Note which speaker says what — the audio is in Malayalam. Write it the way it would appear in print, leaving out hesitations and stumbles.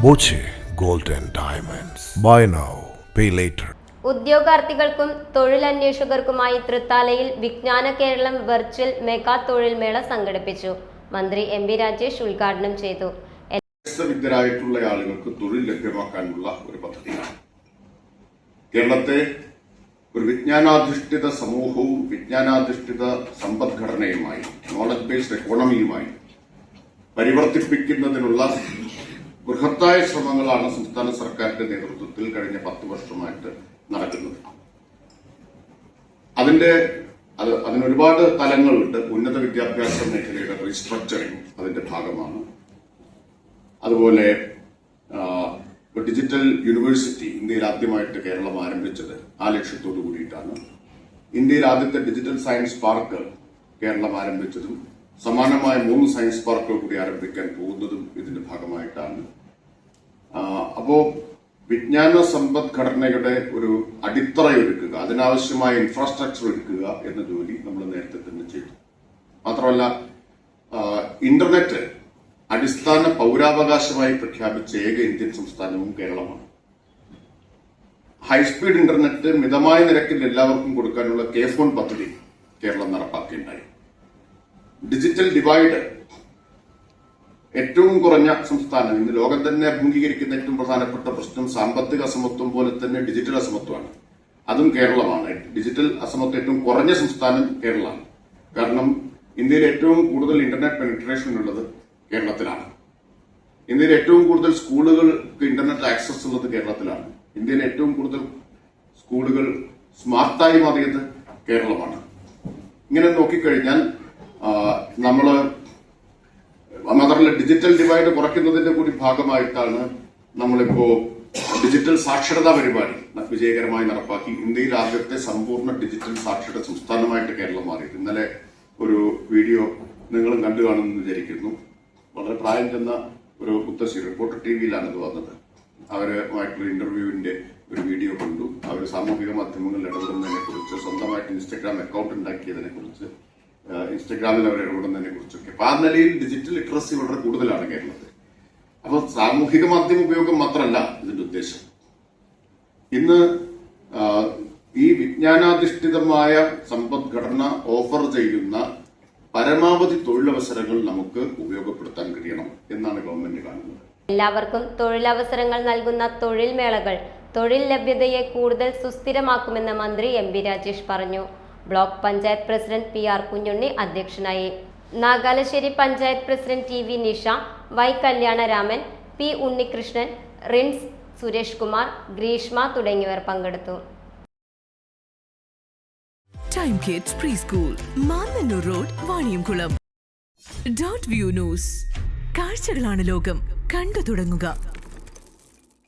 Speaker 1: Boche gold and diamonds. Buy now pay later.
Speaker 2: ഉദ്യോഗാർത്ഥികൾക്കും തൊഴിലന്വേഷകർക്കുമായി തൃത്താലയിൽ വിജ്ഞാന കേരളം വെർച്വൽ മെഗാ തൊഴിൽ മേള സംഘടിപ്പിച്ചു. മന്ത്രി എം പി രാജേഷ് ഉദ്ഘാടനം ചെയ്തു.
Speaker 3: വിദഗ്ധരായിട്ടുള്ള ആളുകൾക്ക് തൊഴിൽ ലഭ്യമാക്കാനുള്ള ഒരു പദ്ധതിയാണ്. കേരളത്തെ ഒരു വിജ്ഞാനാധിഷ്ഠിത സമൂഹവും വിജ്ഞാനാധിഷ്ഠിത സമ്പദ്ഘടനയുമായി നോളജ് ബേസ്ഡ് എക്കോണമിയുമായി പരിവർത്തിപ്പിക്കുന്നതിനുള്ള ബൃഹത്തായ ശ്രമങ്ങളാണ് സംസ്ഥാന സർക്കാരിന്റെ നേതൃത്വത്തിൽ കഴിഞ്ഞ 10 വർഷമായിട്ട് നടക്കുന്നത്. അതിനൊരുപാട് തലങ്ങളുണ്ട്. ഉന്നത വിദ്യാഭ്യാസ മേഖലയുടെ റീസ്ട്രക്ചറിംഗ് അതിന്റെ ഭാഗമാണ്. അതുപോലെ ഡിജിറ്റൽ യൂണിവേഴ്സിറ്റി ഇന്ത്യയിൽ ആദ്യമായിട്ട് കേരളം ആരംഭിച്ചത് ആ ലക്ഷ്യത്തോടു കൂടിയിട്ടാണ്. ഇന്ത്യയിൽ ആദ്യത്തെ ഡിജിറ്റൽ സയൻസ് പാർക്ക് കേരളം ആരംഭിച്ചതും സമാനമായ 3 സയൻസ് പാർക്കുകൾ കൂടി ആരംഭിക്കാൻ പോകുന്നതും ഇതിന്റെ ഭാഗമായിട്ടാണ്. അപ്പോ വിജ്ഞാന സമ്പദ്ഘടനയുടെ ഒരു അടിത്തറയൊരുക്കുക, അതിനാവശ്യമായ ഇൻഫ്രാസ്ട്രക്ചർ ഒരുക്കുക എന്ന ജോലി നമ്മൾ നേരത്തെ തന്നെ ചെയ്തു. മാത്രമല്ല, ഇന്റർനെറ്റ് അടിസ്ഥാന പൌരാവകാശമായി പ്രഖ്യാപിച്ച ഏക ഇന്ത്യൻ സംസ്ഥാനവും കേരളമാണ്. ഹൈസ്പീഡ് ഇന്റർനെറ്റ് മിതമായ നിരക്കിൽ എല്ലാവർക്കും കൊടുക്കാനുള്ള കെ-ഫോൺ പദ്ധതി കേരളം നടപ്പാക്കുകയുണ്ടായി. ഡിജിറ്റൽ ഡിവൈഡ് ഏറ്റവും കുറഞ്ഞ സംസ്ഥാനം, ഇന്ന് ലോകം തന്നെ അഭിമുഖീകരിക്കുന്ന ഏറ്റവും പ്രധാനപ്പെട്ട പ്രശ്നം സാമ്പത്തിക അസമത്വം പോലെ തന്നെ ഡിജിറ്റൽ അസമത്വമാണ്. അതും കേരളമാണ്. ഡിജിറ്റൽ അസമത്വം ഏറ്റവും കുറഞ്ഞ സംസ്ഥാനം കേരളമാണ്. കാരണം ഇന്ത്യയിൽ ഏറ്റവും കൂടുതൽ ഇന്റർനെറ്റ് പെനിട്രേഷൻ ഉള്ളത് കേരളത്തിലാണ്. ഇന്ത്യയിൽ ഏറ്റവും കൂടുതൽ സ്കൂളുകൾക്ക് ഇന്റർനെറ്റ് ആക്സസ് ഉള്ളത് കേരളത്തിലാണ്. ഇന്ത്യയിൽ ഏറ്റവും കൂടുതൽ സ്കൂളുകൾ സ്മാർട്ടായി മാറിയത് കേരളമാണ്. ഇങ്ങനെ നോക്കിക്കഴിഞ്ഞാൽ മാത്രമല്ല, ഡിജിറ്റൽ ഡിവൈഡ് കുറയ്ക്കുന്നതിന്റെ കൂടി ഭാഗമായിട്ടാണ് നമ്മളിപ്പോ ഡിജിറ്റൽ സാക്ഷരതാ പരിപാടി വിജയകരമായി നടപ്പാക്കി ഇന്ത്യയിൽ ആദ്യത്തെ സമ്പൂർണ്ണ ഡിജിറ്റൽ സാക്ഷരത സംസ്ഥാനമായിട്ട് കേരളം മാറിയത്. ഇന്നലെ ഒരു വീഡിയോ നിങ്ങളും കണ്ടു കാണുമെന്ന് വിചാരിക്കുന്നു. വളരെ പ്രായം ചെന്ന ഒരു മുത്തശ്ശി, റിപ്പോർട്ടർ ടിവിയിലാണ് ഇത് വന്നത്. അവരുമായിട്ടുള്ള ഇന്റർവ്യൂവിന്റെ ഒരു വീഡിയോ കണ്ടു. അവർ സാമൂഹിക മാധ്യമങ്ങളിൽ ഇടപെടുന്നതിനെ കുറിച്ച്, സ്വന്തമായിട്ട് ഇൻസ്റ്റഗ്രാം അക്കൗണ്ട് ഉണ്ടാക്കിയതിനെ കുറിച്ച്, ഇൻസ്റ്റഗ്രാമിൽ അവർ ഇടപെടുന്നതിനെ കുറിച്ചൊക്കെ. അപ്പൊ ആ നിലയിൽ ഡിജിറ്റൽ ലിറ്ററസി വളരെ കൂടുതലാണ് കേരളത്തിൽ. അപ്പൊ സാമൂഹിക മാധ്യമ ഉപയോഗം മാത്രമല്ല ഇതിന്റെ ഉദ്ദേശം. ഇന്ന് ഈ വിജ്ഞാനാധിഷ്ഠിതമായ സമ്പദ്ഘടന ഓഫർ ചെയ്യുന്ന പരമാവധി തൊഴിലവസരങ്ങൾ നമുക്ക് ഉപയോഗപ്പെടുത്താൻ കഴിയണം എന്നാണ് ഗവൺമെന്റ് കാണുന്നത്.
Speaker 2: എല്ലാവർക്കും തൊഴിലവസരങ്ങൾ നൽകുന്ന തൊഴിൽ മേളകൾ തൊഴിൽ ലഭ്യതയെ കൂടുതൽ സുസ്ഥിരമാക്കുമെന്ന് മന്ത്രി എം പി രാജേഷ് പറഞ്ഞു. Block panchayat president PR Kunhunni അധ്യക്ഷനായി. Nagalassery panchayat president TV Nisha, Y Kalyanaraman, P Unnikrishnan, Rins, Suresh Kumar, Greeshma തുടങ്ങിയവർ പങ്കെടുത്തു.
Speaker 4: Time kids pre school, Mannannur road, Vaniyamkulam. .view news. കാഴ്ചകളാണ് ലോകം, കണ്ടു തുടങ്ങുക.